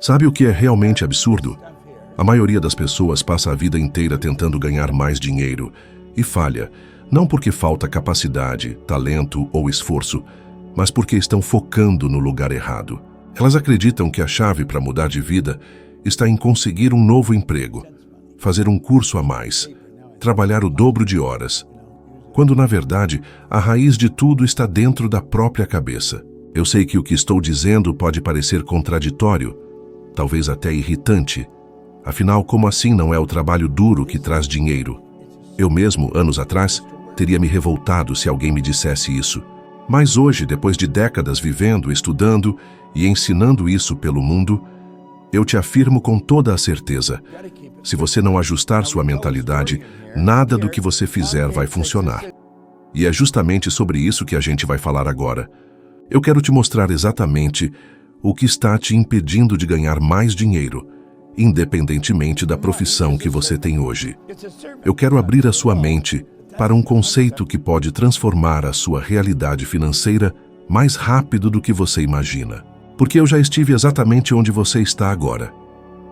Sabe o que é realmente absurdo? A maioria das pessoas passa a vida inteira tentando ganhar mais dinheiro e falha, não porque falta capacidade, talento ou esforço, mas porque estão focando no lugar errado. Elas acreditam que a chave para mudar de vida está em conseguir um novo emprego, fazer um curso a mais, trabalhar o dobro de horas, quando na verdade a raiz de tudo está dentro da própria cabeça. Eu sei que o que estou dizendo pode parecer contraditório, talvez até irritante. Afinal, como assim não é o trabalho duro que traz dinheiro? Eu mesmo, anos atrás, teria me revoltado se alguém me dissesse isso. Mas hoje, depois de décadas vivendo, estudando e ensinando isso pelo mundo, eu te afirmo com toda a certeza: se você não ajustar sua mentalidade, nada do que você fizer vai funcionar. E é justamente sobre isso que a gente vai falar agora. Eu quero te mostrar exatamente o que está te impedindo de ganhar mais dinheiro, independentemente da profissão que você tem hoje. Eu quero abrir a sua mente para um conceito que pode transformar a sua realidade financeira mais rápido do que você imagina. Porque eu já estive exatamente onde você está agora.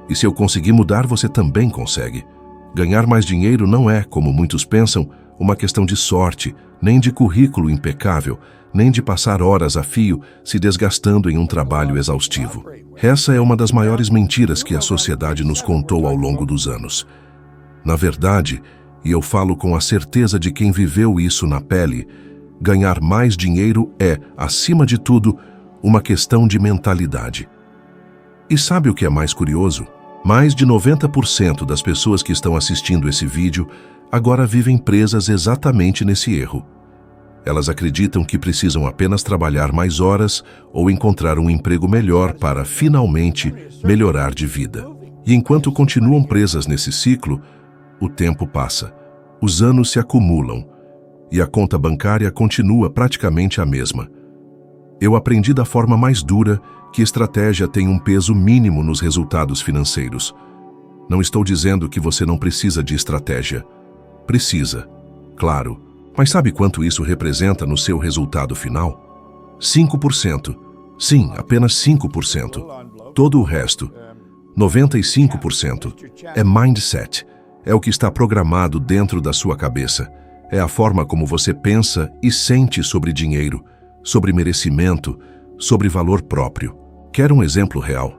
E se eu conseguir mudar, você também consegue. Ganhar mais dinheiro não é, como muitos pensam, uma questão de sorte, nem de currículo impecável, nem de passar horas a fio se desgastando em um trabalho exaustivo. Essa é uma das maiores mentiras que a sociedade nos contou ao longo dos anos. Na verdade, e eu falo com a certeza de quem viveu isso na pele, ganhar mais dinheiro é, acima de tudo, uma questão de mentalidade. E sabe o que é mais curioso? Mais de 90% das pessoas que estão assistindo esse vídeo agora vivem presas exatamente nesse erro. Elas acreditam que precisam apenas trabalhar mais horas ou encontrar um emprego melhor para, finalmente, melhorar de vida. E enquanto continuam presas nesse ciclo, o tempo passa, os anos se acumulam e a conta bancária continua praticamente a mesma. Eu aprendi da forma mais dura que estratégia tem um peso mínimo nos resultados financeiros. Não estou dizendo que você não precisa de estratégia. Precisa, claro. Mas sabe quanto isso representa no seu resultado final? 5%. Sim, apenas 5%. Todo o resto, 95%, é mindset. É o que está programado dentro da sua cabeça. É a forma como você pensa e sente sobre dinheiro, sobre merecimento, sobre valor próprio. Quer um exemplo real?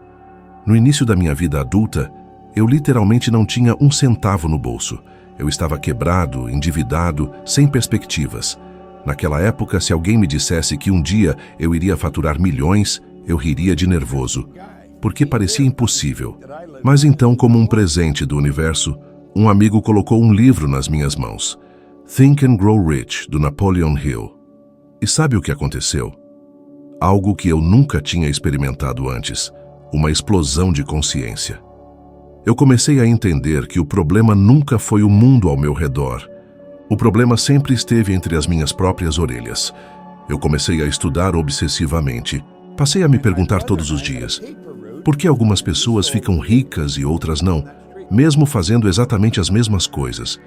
No início da minha vida adulta, eu literalmente não tinha um centavo no bolso. Eu estava quebrado, endividado, sem perspectivas. Naquela época, se alguém me dissesse que um dia eu iria faturar milhões, eu riria de nervoso, porque parecia impossível. Mas então, como um presente do universo, um amigo colocou um livro nas minhas mãos, Think and Grow Rich, do Napoleon Hill. E sabe o que aconteceu? Algo que eu nunca tinha experimentado antes, uma explosão de consciência. Eu comecei a entender que o problema nunca foi o mundo ao meu redor. O problema sempre esteve entre as minhas próprias orelhas. Eu comecei a estudar obsessivamente. Passei a me perguntar todos os dias: por que algumas pessoas ficam ricas e outras não, mesmo fazendo exatamente as mesmas coisas?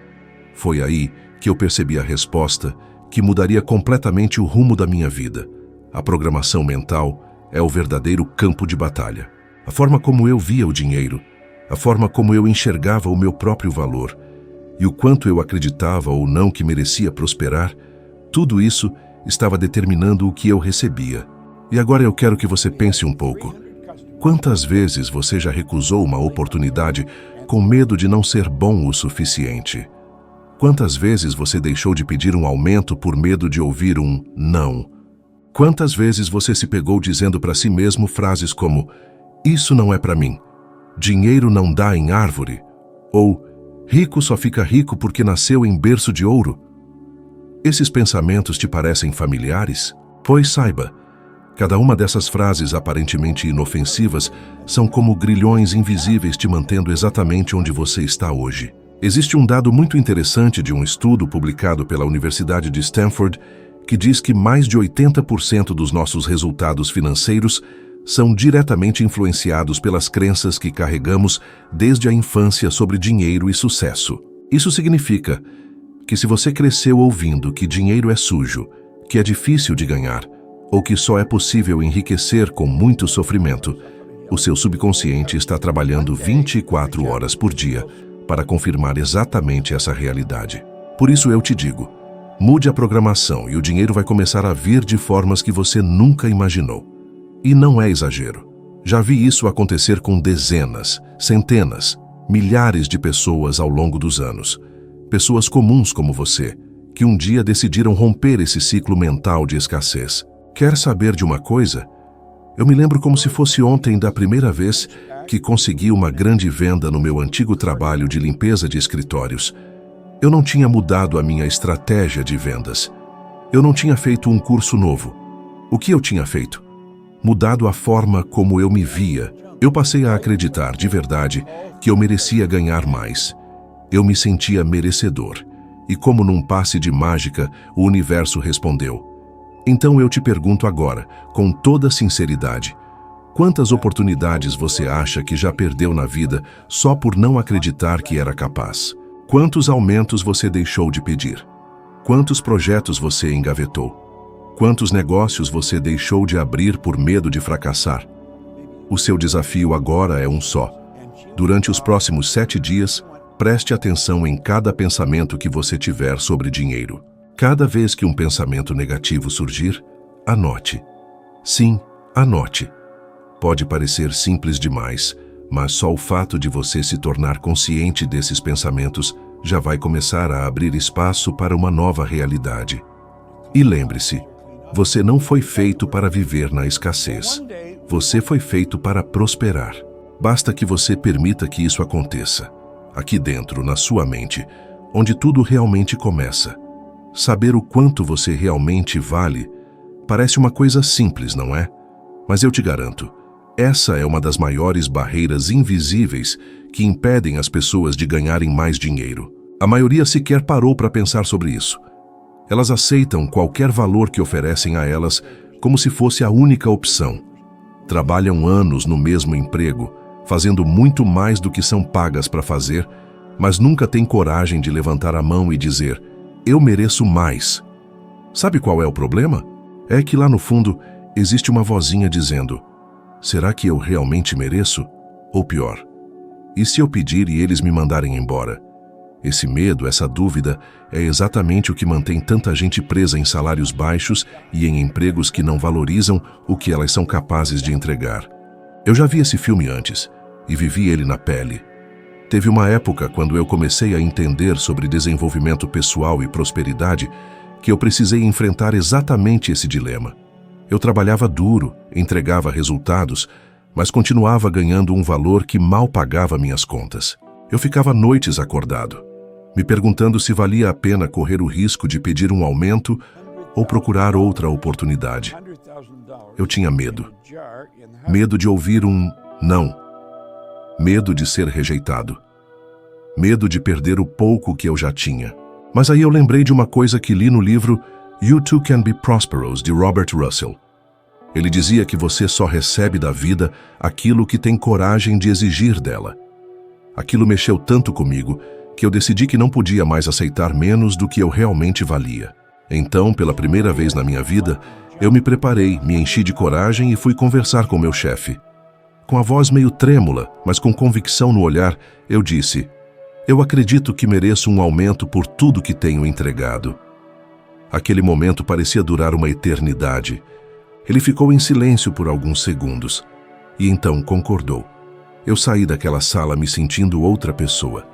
Foi aí que eu percebi a resposta que mudaria completamente o rumo da minha vida. A programação mental é o verdadeiro campo de batalha. A forma como eu via o dinheiro, a forma como eu enxergava o meu próprio valor e o quanto eu acreditava ou não que merecia prosperar, tudo isso estava determinando o que eu recebia. E agora eu quero que você pense um pouco. Quantas vezes você já recusou uma oportunidade com medo de não ser bom o suficiente? Quantas vezes você deixou de pedir um aumento por medo de ouvir um não? Quantas vezes você se pegou dizendo para si mesmo frases como: isso não é para mim, dinheiro não dá em árvore, ou rico só fica rico porque nasceu em berço de ouro? Esses pensamentos te parecem familiares? Pois saiba, cada uma dessas frases aparentemente inofensivas são como grilhões invisíveis te mantendo exatamente onde você está hoje. Existe um dado muito interessante de um estudo publicado pela Universidade de Stanford que diz que mais de 80% dos nossos resultados financeiros são diretamente influenciados pelas crenças que carregamos desde a infância sobre dinheiro e sucesso. Isso significa que se você cresceu ouvindo que dinheiro é sujo, que é difícil de ganhar, ou que só é possível enriquecer com muito sofrimento, O seu subconsciente está trabalhando 24 horas por dia para confirmar exatamente essa realidade. Por isso eu te digo, mude a programação e o dinheiro vai começar a vir de formas que você nunca imaginou. E não é exagero. Já vi isso acontecer com dezenas, centenas, milhares de pessoas ao longo dos anos. Pessoas comuns como você, que um dia decidiram romper esse ciclo mental de escassez. Quer saber de uma coisa? Eu me lembro como se fosse ontem da primeira vez que consegui uma grande venda no meu antigo trabalho de limpeza de escritórios. Eu não tinha mudado a minha estratégia de vendas. Eu não tinha feito um curso novo. O que eu tinha feito? Mudado a forma como eu me via. Eu passei a acreditar de verdade que eu merecia ganhar mais. Eu me sentia merecedor. E como num passe de mágica, o universo respondeu. Então eu te pergunto agora, com toda sinceridade, quantas oportunidades você acha que já perdeu na vida só por não acreditar que era capaz? Quantos aumentos você deixou de pedir? Quantos projetos você engavetou? Quantos negócios você deixou de abrir por medo de fracassar? O seu desafio agora é um só. Durante os próximos 7 dias, preste atenção em cada pensamento que você tiver sobre dinheiro. Cada vez que um pensamento negativo surgir, anote. Sim, anote. Pode parecer simples demais, mas só o fato de você se tornar consciente desses pensamentos já vai começar a abrir espaço para uma nova realidade. E lembre-se, você não foi feito para viver na escassez. Você foi feito para prosperar. Basta que você permita que isso aconteça. Aqui dentro, na sua mente, onde tudo realmente começa. Saber o quanto você realmente vale parece uma coisa simples, não é? Mas eu te garanto, essa é uma das maiores barreiras invisíveis que impedem as pessoas de ganharem mais dinheiro. A maioria sequer parou para pensar sobre isso. Elas aceitam qualquer valor que oferecem a elas como se fosse a única opção. Trabalham anos no mesmo emprego, fazendo muito mais do que são pagas para fazer, mas nunca têm coragem de levantar a mão e dizer: eu mereço mais. Sabe qual é o problema? É que lá no fundo existe uma vozinha dizendo: será que eu realmente mereço? Ou pior, e se eu pedir e eles me mandarem embora? Esse medo, essa dúvida, é exatamente o que mantém tanta gente presa em salários baixos e em empregos que não valorizam o que elas são capazes de entregar. Eu já vi esse filme antes e vivi ele na pele. Teve uma época, quando eu comecei a entender sobre desenvolvimento pessoal e prosperidade, que eu precisei enfrentar exatamente esse dilema. Eu trabalhava duro, entregava resultados, mas continuava ganhando um valor que mal pagava minhas contas. Eu ficava noites acordado, me perguntando se valia a pena correr o risco de pedir um aumento ou procurar outra oportunidade. Eu tinha medo. Medo de ouvir um não. Medo de ser rejeitado. Medo de perder o pouco que eu já tinha. Mas aí eu lembrei de uma coisa que li no livro You Too Can Be Prosperous, de Robert Russell. Ele dizia que você só recebe da vida aquilo que tem coragem de exigir dela. Aquilo mexeu tanto comigo que eu decidi que não podia mais aceitar menos do que eu realmente valia. Então, pela primeira vez na minha vida, eu me preparei, me enchi de coragem e fui conversar com meu chefe. Com a voz meio trêmula, mas com convicção no olhar, eu disse: eu acredito que mereço um aumento por tudo que tenho entregado. Aquele momento parecia durar uma eternidade. Ele ficou em silêncio por alguns segundos e então concordou. Eu saí daquela sala me sentindo outra pessoa.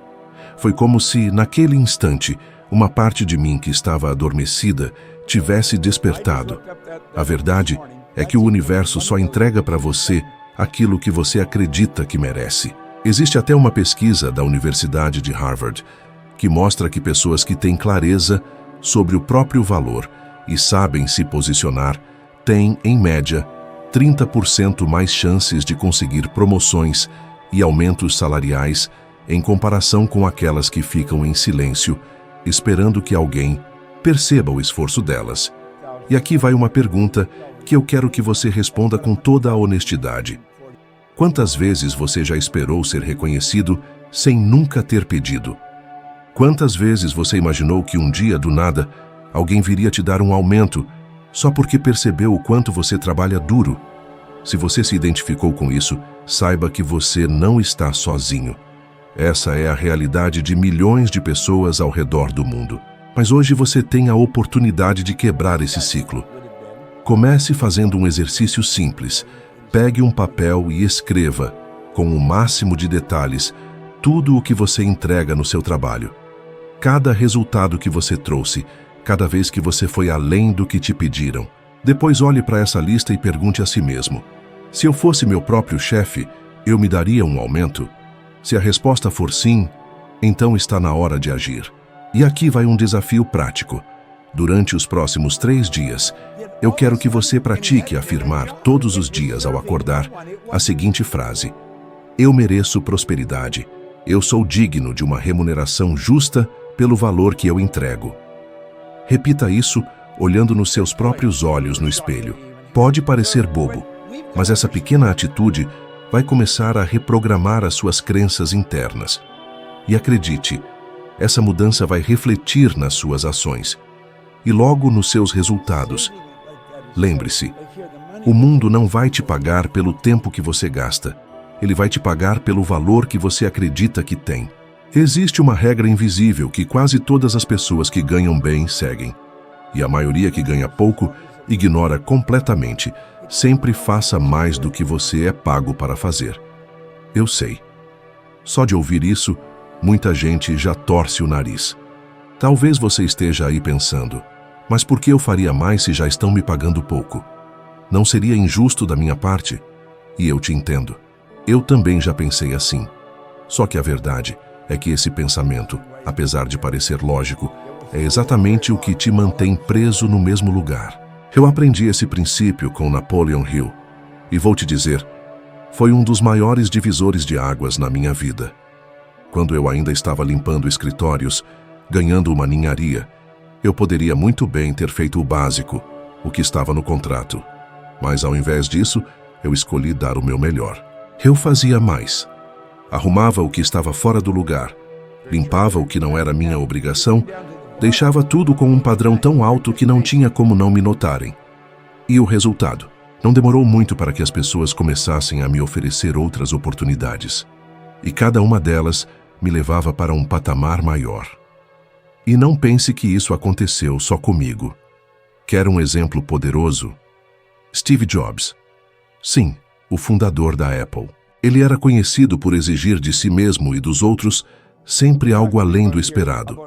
Foi como se, naquele instante, uma parte de mim que estava adormecida tivesse despertado. A verdade é que o universo só entrega para você aquilo que você acredita que merece. Existe até uma pesquisa da Universidade de Harvard que mostra que pessoas que têm clareza sobre o próprio valor e sabem se posicionar têm, em média, 30% mais chances de conseguir promoções e aumentos salariais em comparação com aquelas que ficam em silêncio, esperando que alguém perceba o esforço delas. E aqui vai uma pergunta que eu quero que você responda com toda a honestidade. Quantas vezes você já esperou ser reconhecido sem nunca ter pedido? Quantas vezes você imaginou que um dia, do nada, alguém viria te dar um aumento só porque percebeu o quanto você trabalha duro? Se você se identificou com isso, saiba que você não está sozinho. Essa é a realidade de milhões de pessoas ao redor do mundo. Mas hoje você tem a oportunidade de quebrar esse ciclo. Comece fazendo um exercício simples. Pegue um papel e escreva, com o máximo de detalhes, tudo o que você entrega no seu trabalho. Cada resultado que você trouxe, cada vez que você foi além do que te pediram. Depois olhe para essa lista e pergunte a si mesmo: se eu fosse meu próprio chefe, eu me daria um aumento? Se a resposta for sim, então está na hora de agir. E aqui vai um desafio prático. Durante os próximos 3 dias, eu quero que você pratique afirmar todos os dias ao acordar a seguinte frase: eu mereço prosperidade. Eu sou digno de uma remuneração justa pelo valor que eu entrego. Repita isso olhando nos seus próprios olhos no espelho. Pode parecer bobo, mas essa pequena atitude vai começar a reprogramar as suas crenças internas. E acredite, essa mudança vai refletir nas suas ações e logo nos seus resultados. Lembre-se, o mundo não vai te pagar pelo tempo que você gasta. Ele vai te pagar pelo valor que você acredita que tem. Existe uma regra invisível que quase todas as pessoas que ganham bem seguem. E a maioria que ganha pouco ignora completamente. Sempre faça mais do que você é pago para fazer. Eu sei. Só de ouvir isso, muita gente já torce o nariz. Talvez você esteja aí pensando: mas por que eu faria mais se já estão me pagando pouco? Não seria injusto da minha parte? E eu te entendo. Eu também já pensei assim. Só que a verdade é que esse pensamento, apesar de parecer lógico, é exatamente o que te mantém preso no mesmo lugar. Eu aprendi esse princípio com Napoleon Hill e vou te dizer, foi um dos maiores divisores de águas na minha vida. Quando eu ainda estava limpando escritórios, ganhando uma ninharia, eu poderia muito bem ter feito o básico, o que estava no contrato. Mas ao invés disso, eu escolhi dar o meu melhor. Eu fazia mais. Arrumava o que estava fora do lugar, limpava o que não era minha obrigação, deixava tudo com um padrão tão alto que não tinha como não me notarem. E o resultado? Não demorou muito para que as pessoas começassem a me oferecer outras oportunidades. E cada uma delas me levava para um patamar maior. E não pense que isso aconteceu só comigo. Quer um exemplo poderoso? Steve Jobs. Sim, o fundador da Apple. Ele era conhecido por exigir de si mesmo e dos outros sempre algo além do esperado.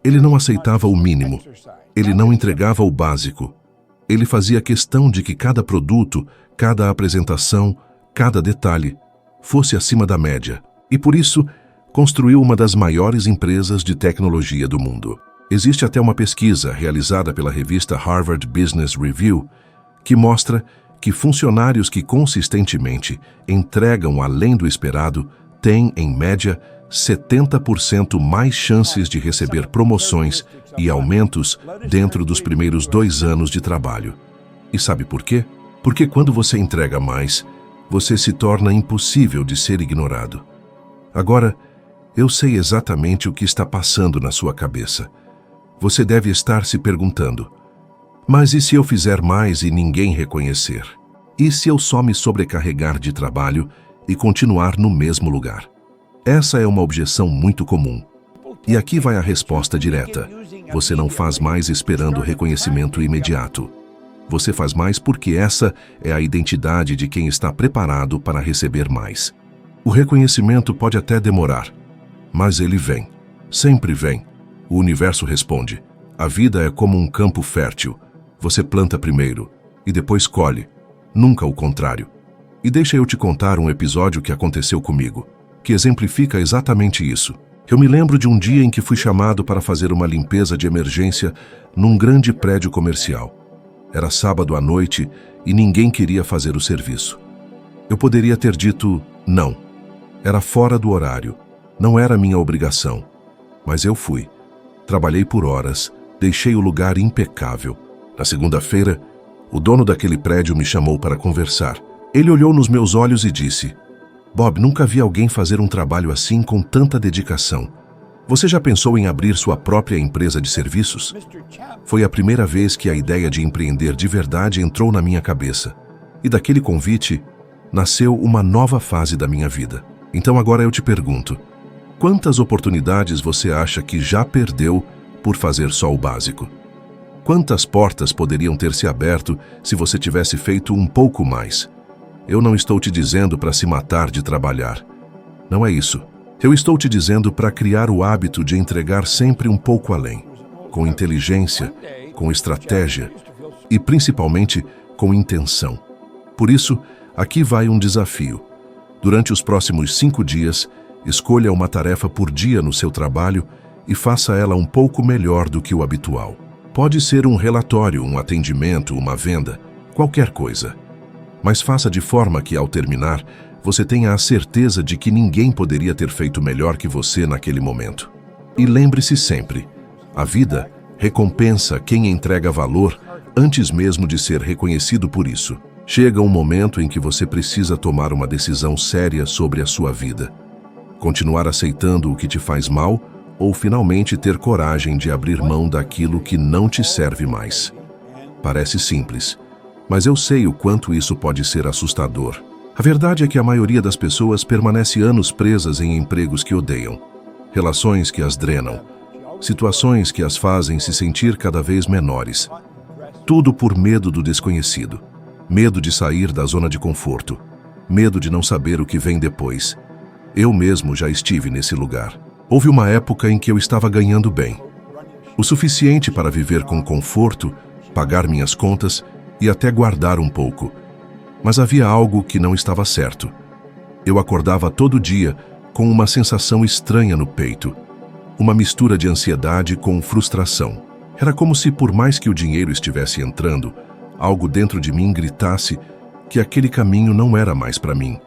Ele não aceitava o mínimo. Ele não entregava o básico. Ele fazia questão de que cada produto, cada apresentação, cada detalhe fosse acima da média. E por isso, construiu uma das maiores empresas de tecnologia do mundo. Existe até uma pesquisa realizada pela revista Harvard Business Review que mostra que funcionários que consistentemente entregam além do esperado têm, em média, 70% mais chances de receber promoções e aumentos dentro dos primeiros 2 anos de trabalho. E sabe por quê? Porque quando você entrega mais, você se torna impossível de ser ignorado. Agora, eu sei exatamente o que está passando na sua cabeça. Você deve estar se perguntando: mas e se eu fizer mais e ninguém reconhecer? E se eu só me sobrecarregar de trabalho e continuar no mesmo lugar? Essa é uma objeção muito comum. E aqui vai a resposta direta. Você não faz mais esperando reconhecimento imediato. Você faz mais porque essa é a identidade de quem está preparado para receber mais. O reconhecimento pode até demorar, mas ele vem. Sempre vem. O universo responde. A vida é como um campo fértil. Você planta primeiro e depois colhe. Nunca o contrário. E deixa eu te contar um episódio que aconteceu comigo, que exemplifica exatamente isso. Eu me lembro de um dia em que fui chamado para fazer uma limpeza de emergência num grande prédio comercial. Era sábado à noite e ninguém queria fazer o serviço. Eu poderia ter dito não. Era fora do horário. Não era minha obrigação. Mas eu fui. Trabalhei por horas, deixei o lugar impecável. Na segunda-feira, o dono daquele prédio me chamou para conversar. Ele olhou nos meus olhos e disse: Bob, nunca vi alguém fazer um trabalho assim com tanta dedicação. Você já pensou em abrir sua própria empresa de serviços? Foi a primeira vez que a ideia de empreender de verdade entrou na minha cabeça. E daquele convite, nasceu uma nova fase da minha vida. Então agora eu te pergunto, quantas oportunidades você acha que já perdeu por fazer só o básico? Quantas portas poderiam ter se aberto se você tivesse feito um pouco mais? Eu não estou te dizendo para se matar de trabalhar. Não é isso. Eu estou te dizendo para criar o hábito de entregar sempre um pouco além, com inteligência, com estratégia e, principalmente, com intenção. Por isso, aqui vai um desafio. Durante os próximos 5 dias, escolha uma tarefa por dia no seu trabalho e faça ela um pouco melhor do que o habitual. Pode ser um relatório, um atendimento, uma venda, qualquer coisa. Mas faça de forma que, ao terminar, você tenha a certeza de que ninguém poderia ter feito melhor que você naquele momento. E lembre-se sempre, a vida recompensa quem entrega valor antes mesmo de ser reconhecido por isso. Chega um momento em que você precisa tomar uma decisão séria sobre a sua vida. Continuar aceitando o que te faz mal ou finalmente ter coragem de abrir mão daquilo que não te serve mais. Parece simples, mas eu sei o quanto isso pode ser assustador. A verdade é que a maioria das pessoas permanece anos presas em empregos que odeiam, relações que as drenam, situações que as fazem se sentir cada vez menores. Tudo por medo do desconhecido, medo de sair da zona de conforto, medo de não saber o que vem depois. Eu mesmo já estive nesse lugar. Houve uma época em que eu estava ganhando bem, o suficiente para viver com conforto, pagar minhas contas e até guardar um pouco. Mas havia algo que não estava certo. Eu acordava todo dia com uma sensação estranha no peito, uma mistura de ansiedade com frustração. Era como se, por mais que o dinheiro estivesse entrando, algo dentro de mim gritasse que aquele caminho não era mais para mim.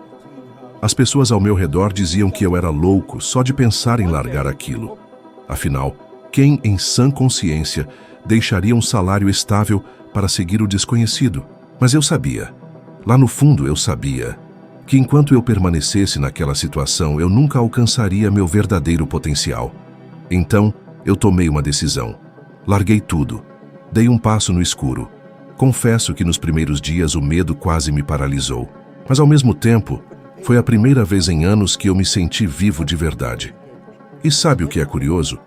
As pessoas ao meu redor diziam que eu era louco só de pensar em largar aquilo. Afinal, quem em sã consciência deixaria um salário estável para seguir o desconhecido? Mas eu sabia, lá no fundo eu sabia, que enquanto eu permanecesse naquela situação eu nunca alcançaria meu verdadeiro potencial. Então, eu tomei uma decisão. Larguei tudo. Dei um passo no escuro. Confesso que nos primeiros dias o medo quase me paralisou. Mas ao mesmo tempo, foi a primeira vez em anos que eu me senti vivo de verdade. E sabe o que é curioso?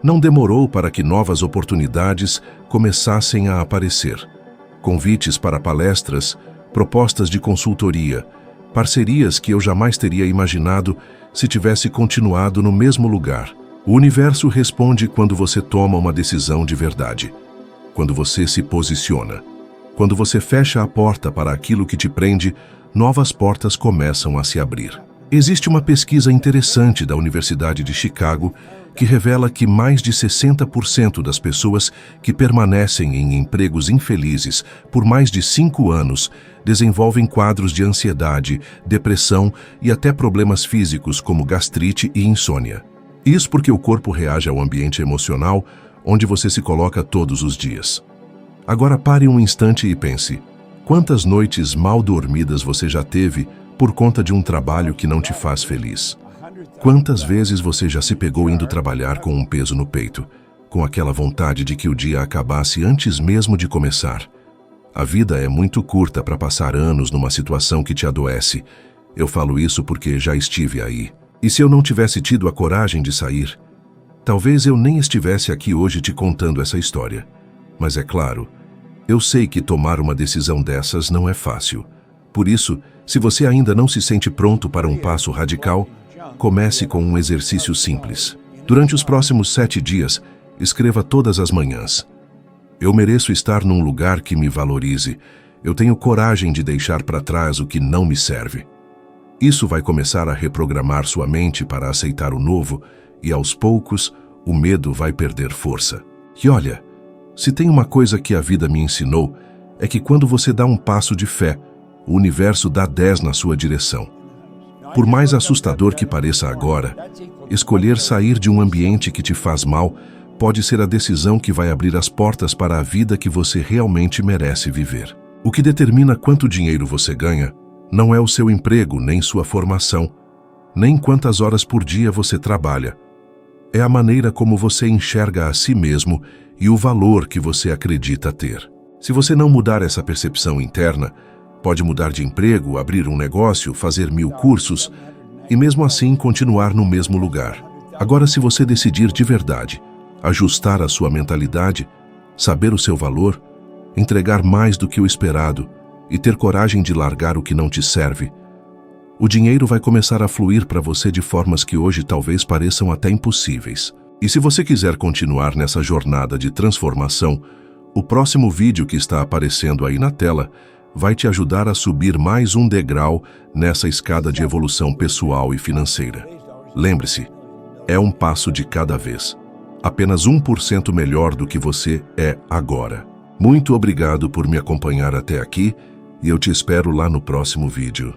Não demorou para que novas oportunidades começassem a aparecer. Convites para palestras, propostas de consultoria, parcerias que eu jamais teria imaginado se tivesse continuado no mesmo lugar. O universo responde quando você toma uma decisão de verdade, quando você se posiciona. Quando você fecha a porta para aquilo que te prende, novas portas começam a se abrir. Existe uma pesquisa interessante da Universidade de Chicago que revela que mais de 60% das pessoas que permanecem em empregos infelizes por mais de 5 anos desenvolvem quadros de ansiedade, depressão e até problemas físicos como gastrite e insônia. Isso porque o corpo reage ao ambiente emocional onde você se coloca todos os dias. Agora pare um instante e pense, quantas noites mal dormidas você já teve por conta de um trabalho que não te faz feliz? Quantas vezes você já se pegou indo trabalhar com um peso no peito, com aquela vontade de que o dia acabasse antes mesmo de começar? A vida é muito curta para passar anos numa situação que te adoece. Eu falo isso porque já estive aí. E se eu não tivesse tido a coragem de sair, talvez eu nem estivesse aqui hoje te contando essa história. Mas é claro, eu sei que tomar uma decisão dessas não é fácil. Por isso, se você ainda não se sente pronto para um passo radical, comece com um exercício simples. Durante os próximos 7 dias, escreva todas as manhãs. Eu mereço estar num lugar que me valorize. Eu tenho coragem de deixar para trás o que não me serve. Isso vai começar a reprogramar sua mente para aceitar o novo e, aos poucos, o medo vai perder força. E olha, se tem uma coisa que a vida me ensinou, é que quando você dá um passo de fé, o universo dá 10 na sua direção. Por mais assustador que pareça agora, escolher sair de um ambiente que te faz mal pode ser a decisão que vai abrir as portas para a vida que você realmente merece viver. O que determina quanto dinheiro você ganha não é o seu emprego, nem sua formação, nem quantas horas por dia você trabalha. É a maneira como você enxerga a si mesmo e o valor que você acredita ter. Se você não mudar essa percepção interna, Pode mudar de emprego, abrir um negócio, fazer 1000 cursos e mesmo assim continuar no mesmo lugar. Agora, se você decidir de verdade, ajustar a sua mentalidade, saber o seu valor, entregar mais do que o esperado e ter coragem de largar o que não te serve, o dinheiro vai começar a fluir para você de formas que hoje talvez pareçam até impossíveis. E se você quiser continuar nessa jornada de transformação, o próximo vídeo que está aparecendo aí na tela vai te ajudar a subir mais um degrau nessa escada de evolução pessoal e financeira. Lembre-se, é um passo de cada vez. Apenas 1% melhor do que você é agora. Muito obrigado por me acompanhar até aqui e eu te espero lá no próximo vídeo.